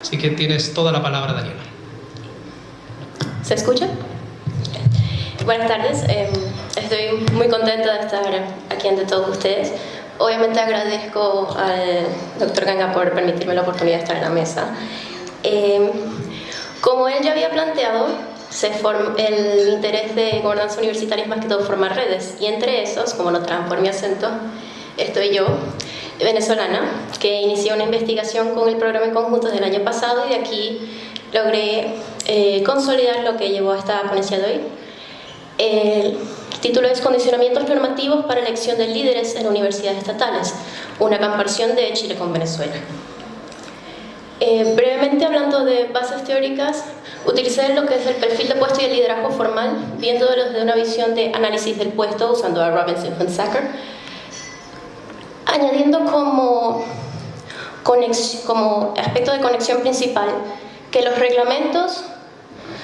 Así que tienes toda la palabra, Daniela. ¿Se escucha? Buenas tardes, estoy muy contenta de estar aquí ante todos ustedes. Obviamente agradezco al Dr. Ganga por permitirme la oportunidad de estar en la mesa. Como él ya había planteado, el interés de gobernanza universitaria es más que todo formar redes, y entre esos, como notarán por mi acento, estoy yo, venezolana, que inició una investigación con el programa en conjunto del año pasado, y de aquí logré consolidar lo que llevó a esta ponencia de hoy. El título es Condicionamientos normativos para elección de líderes en universidades estatales, una comparación de Chile con Venezuela. Brevemente hablando de bases teóricas, utilicé lo que es el perfil de puesto y el liderazgo formal, viéndolo desde una visión de análisis del puesto, usando a Robinson Hunsaker, añadiendo como aspecto de conexión principal que los reglamentos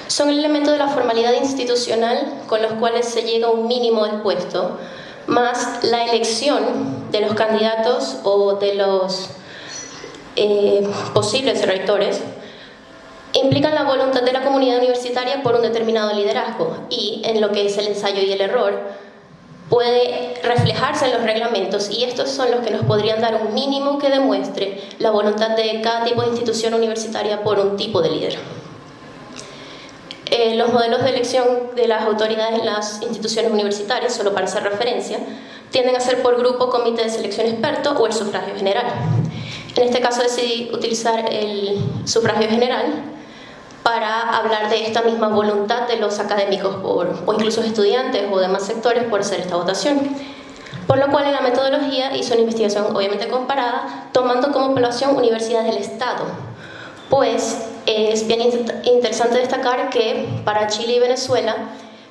son el elemento de la formalidad institucional con los cuales se llega a un mínimo del puesto, más la elección de los candidatos o de los posibles rectores implican la voluntad de la comunidad universitaria por un determinado liderazgo, y en lo que es el ensayo y el error puede reflejarse en los reglamentos, y estos son los que nos podrían dar un mínimo que demuestre la voluntad de cada tipo de institución universitaria por un tipo de líder. Los modelos de elección de las autoridades en las instituciones universitarias, solo para hacer referencia, tienden a ser por grupo, comité de selección experto o el sufragio general. En este caso decidí utilizar el sufragio general para hablar de esta misma voluntad de los académicos o incluso estudiantes o demás sectores por hacer esta votación. Por lo cual en la metodología hice una investigación obviamente comparada, tomando como población universidades del Estado. Pues es bien interesante destacar que para Chile y Venezuela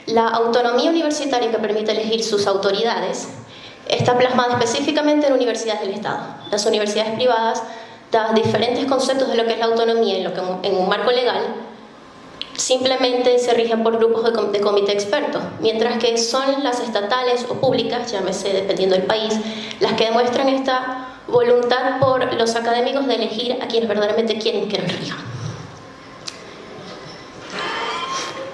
la autonomía universitaria que permite elegir sus autoridades está plasmada específicamente en universidades del Estado. Las universidades privadas dan diferentes conceptos de lo que es la autonomía en un marco legal, simplemente se rigen por grupos de comité experto, mientras que son las estatales o públicas, llámese dependiendo del país, las que demuestran esta voluntad por los académicos de elegir a quienes verdaderamente quieren que los rijan.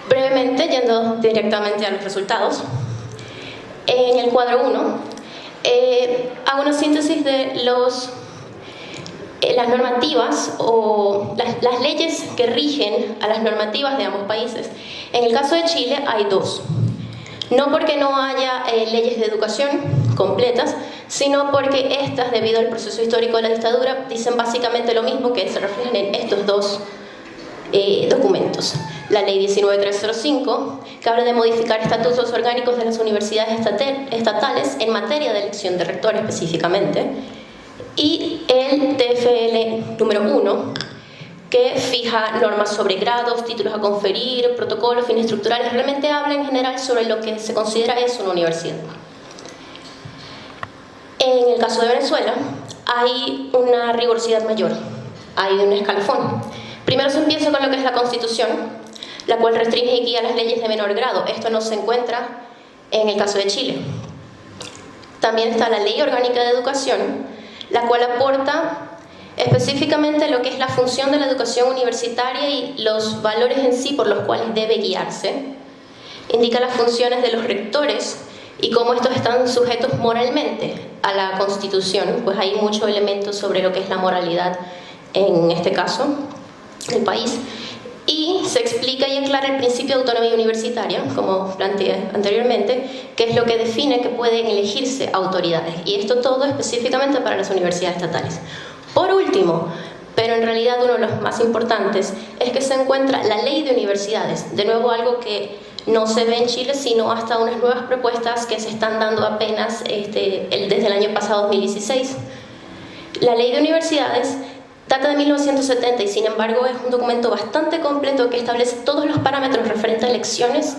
Brevemente, yendo directamente a los resultados, en el cuadro 1 hago una síntesis de las normativas o las leyes que rigen a las normativas de ambos países. En el caso de Chile hay dos. No porque no haya leyes de educación completas, sino porque estas, debido al proceso histórico de la dictadura, dicen básicamente lo mismo, que se reflejan en estos dos documentos. La Ley 19305, que habla de modificar estatutos orgánicos de las universidades estatales en materia de elección de rector específicamente, y el TFL número 1, que fija normas sobre grados, títulos a conferir, protocolos, fines estructurales. Realmente habla en general sobre lo que se considera eso una universidad. En el caso de Venezuela hay una rigurosidad mayor, hay un escalafón. Primero se empieza con lo que es la Constitución, la cual restringe y guía las leyes de menor grado. Esto no se encuentra en el caso de Chile. También está la Ley Orgánica de Educación, la cual aporta específicamente lo que es la función de la educación universitaria y los valores en sí por los cuales debe guiarse. Indica las funciones de los rectores y cómo estos están sujetos moralmente a la Constitución, pues hay muchos elementos sobre lo que es la moralidad en este caso, del país. Y se explica y aclara el principio de autonomía universitaria, como planteé anteriormente, que es lo que define que pueden elegirse autoridades, y esto todo específicamente para las universidades estatales. Por último, pero en realidad uno de los más importantes, es que se encuentra la Ley de Universidades, de nuevo algo que no se ve en Chile, sino hasta unas nuevas propuestas que se están dando apenas desde el año pasado, 2016. La Ley de Universidades data de 1970 y sin embargo es un documento bastante completo que establece todos los parámetros referentes a elecciones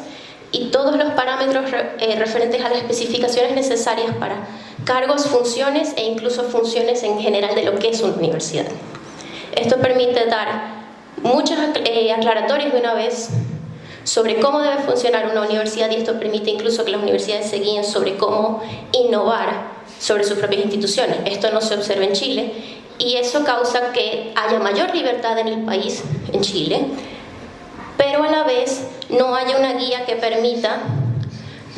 y todos los parámetros referentes a las especificaciones necesarias para cargos, funciones e incluso funciones en general de lo que es una universidad. Esto permite dar muchos aclaratorios de una vez sobre cómo debe funcionar una universidad, y esto permite incluso que las universidades se guíen sobre cómo innovar sobre sus propias instituciones. Esto no se observa en Chile y eso causa que haya mayor libertad en el país, en Chile, pero a la vez no haya una guía que permita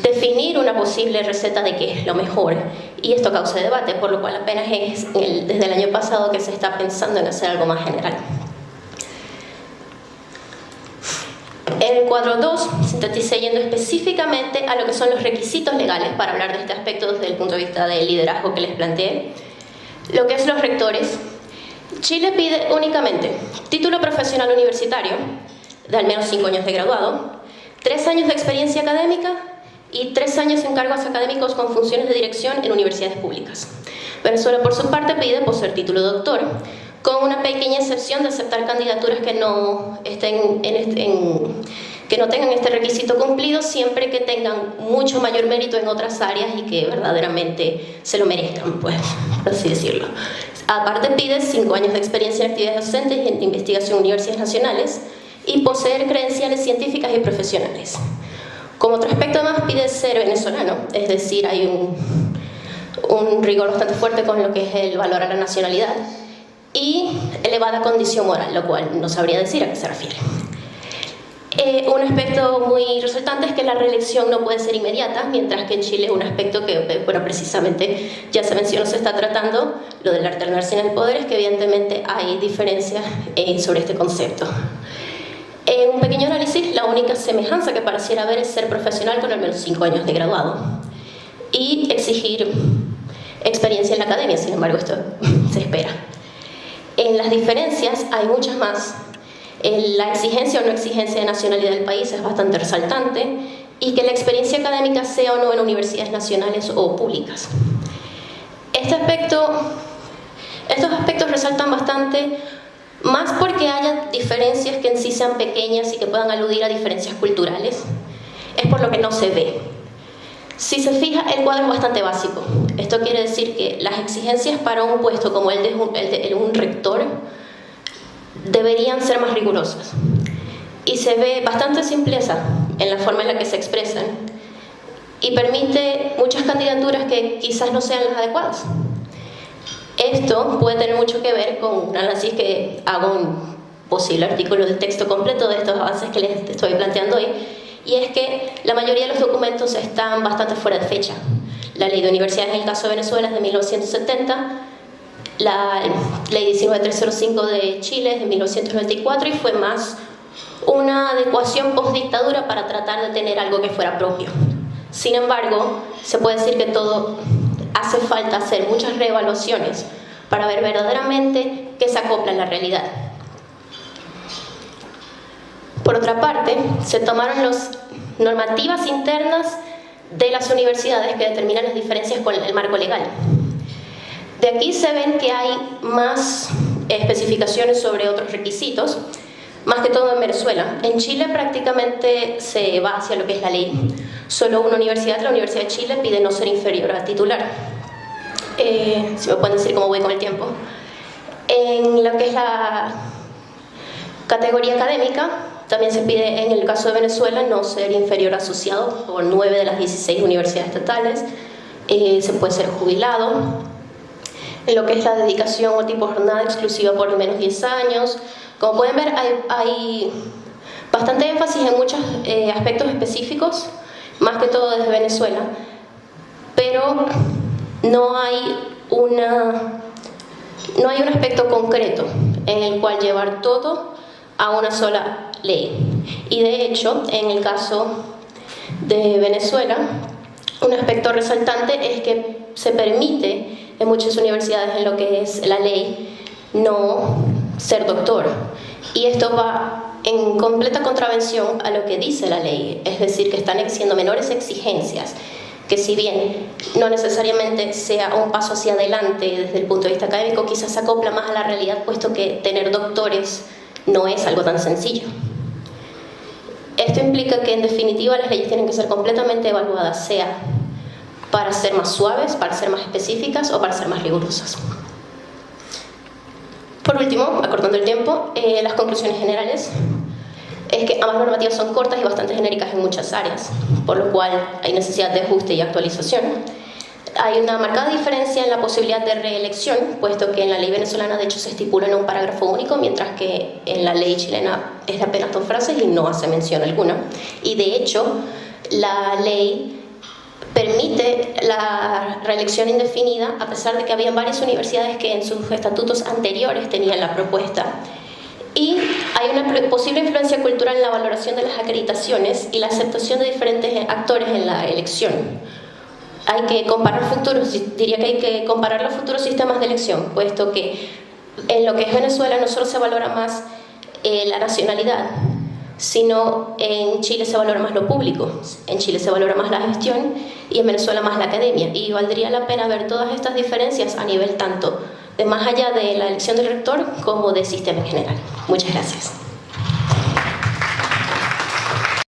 definir una posible receta de qué es lo mejor, y esto causa debate, por lo cual apenas es desde el año pasado que se está pensando en hacer algo más general. En el cuadro 2 sinteticé yendo específicamente a lo que son los requisitos legales para hablar de este aspecto desde el punto de vista del liderazgo que les planteé. Lo que es los rectores, Chile pide únicamente título profesional universitario de al menos 5 años de graduado, 3 años de experiencia académica y 3 años en cargos académicos con funciones de dirección en universidades públicas. Venezuela, por su parte, pide poseer título de doctor, con una pequeña excepción de aceptar candidaturas que no tengan este requisito cumplido, siempre que tengan mucho mayor mérito en otras áreas y que verdaderamente se lo merezcan, pues, por así decirlo. Aparte pide 5 años de experiencia en actividades docentes y en investigación en universidades nacionales y poseer credenciales científicas y profesionales. Como otro aspecto además pide ser venezolano, es decir, hay un rigor bastante fuerte con lo que es el valor a la nacionalidad y elevada condición moral, lo cual no sabría decir a qué se refiere. Un aspecto muy resaltante es que la reelección no puede ser inmediata, mientras que en Chile es un aspecto que, bueno, precisamente ya se mencionó, se está tratando, lo de la alternancia en el poder, es que evidentemente hay diferencias sobre este concepto. En un pequeño análisis, la única semejanza que pareciera haber es ser profesional con al menos 5 años de graduado y exigir experiencia en la academia, sin embargo esto se espera. En las diferencias hay muchas más. La exigencia o no exigencia de nacionalidad del país es bastante resaltante y que la experiencia académica sea o no en universidades nacionales o públicas. Estos aspectos resaltan bastante, más porque haya diferencias que en sí sean pequeñas y que puedan aludir a diferencias culturales, es por lo que no se ve. Si se fija, el cuadro es bastante básico. Esto quiere decir que las exigencias para un puesto como el de un rector deberían ser más rigurosas. Y se ve bastante simpleza en la forma en la que se expresan y permite muchas candidaturas que quizás no sean las adecuadas. Esto puede tener mucho que ver con un análisis que hago un posible artículo de texto completo de estos avances que les estoy planteando hoy, y es que la mayoría de los documentos están bastante fuera de fecha. La Ley de Universidades en el caso de Venezuela es de 1970, la Ley 19305 de Chile es de 1994 y fue más una adecuación post-dictadura para tratar de tener algo que fuera propio. Sin embargo, se puede decir que todo hace falta hacer muchas reevaluaciones para ver verdaderamente qué se acopla en la realidad. Por otra parte, se tomaron las normativas internas de las universidades que determinan las diferencias con el marco legal. De aquí se ven que hay más especificaciones sobre otros requisitos, más que todo en Venezuela. En Chile prácticamente se va hacia lo que es la ley. Solo una universidad, la Universidad de Chile, pide no ser inferior a titular. Si me pueden decir cómo voy con el tiempo. En lo que es la categoría académica, también se pide en el caso de Venezuela no ser inferior a asociado por 9 de las 16 universidades estatales. Se puede ser jubilado. En lo que es la dedicación o tipo jornada exclusiva por al menos 10 años. Como pueden ver, hay bastante énfasis en muchos aspectos específicos, más que todo desde Venezuela, pero no hay un aspecto concreto en el cual llevar todo a una sola ley. Y de hecho, en el caso de Venezuela, un aspecto resaltante es que se permite en muchas universidades, en lo que es la ley, no ser doctor. Y esto va en completa contravención a lo que dice la ley, es decir, que están exigiendo menores exigencias, que si bien no necesariamente sea un paso hacia adelante desde el punto de vista académico, quizás se acopla más a la realidad, puesto que tener doctores no es algo tan sencillo. Esto implica que en definitiva las leyes tienen que ser completamente evaluadas, sea para ser más suaves, para ser más específicas o para ser más rigurosas. Por último, acortando el tiempo, las conclusiones generales es que ambas normativas son cortas y bastante genéricas en muchas áreas, por lo cual hay necesidad de ajuste y actualización. Hay una marcada diferencia en la posibilidad de reelección, puesto que en la ley venezolana de hecho se estipula en un parágrafo único, mientras que en la ley chilena es de apenas 2 frases y no hace mención alguna. Y de hecho, la ley permite la reelección indefinida, a pesar de que había varias universidades que en sus estatutos anteriores tenían la propuesta. Y hay una posible influencia cultural en la valoración de las acreditaciones y la aceptación de diferentes actores en la elección. Hay que comparar diría que hay que comparar los futuros sistemas de elección, puesto que en lo que es Venezuela no solo se valora más la nacionalidad, sino en Chile se valora más lo público, en Chile se valora más la gestión y en Venezuela más la academia. Y valdría la pena ver todas estas diferencias a nivel tanto de más allá de la elección del rector como del sistema en general. Muchas gracias.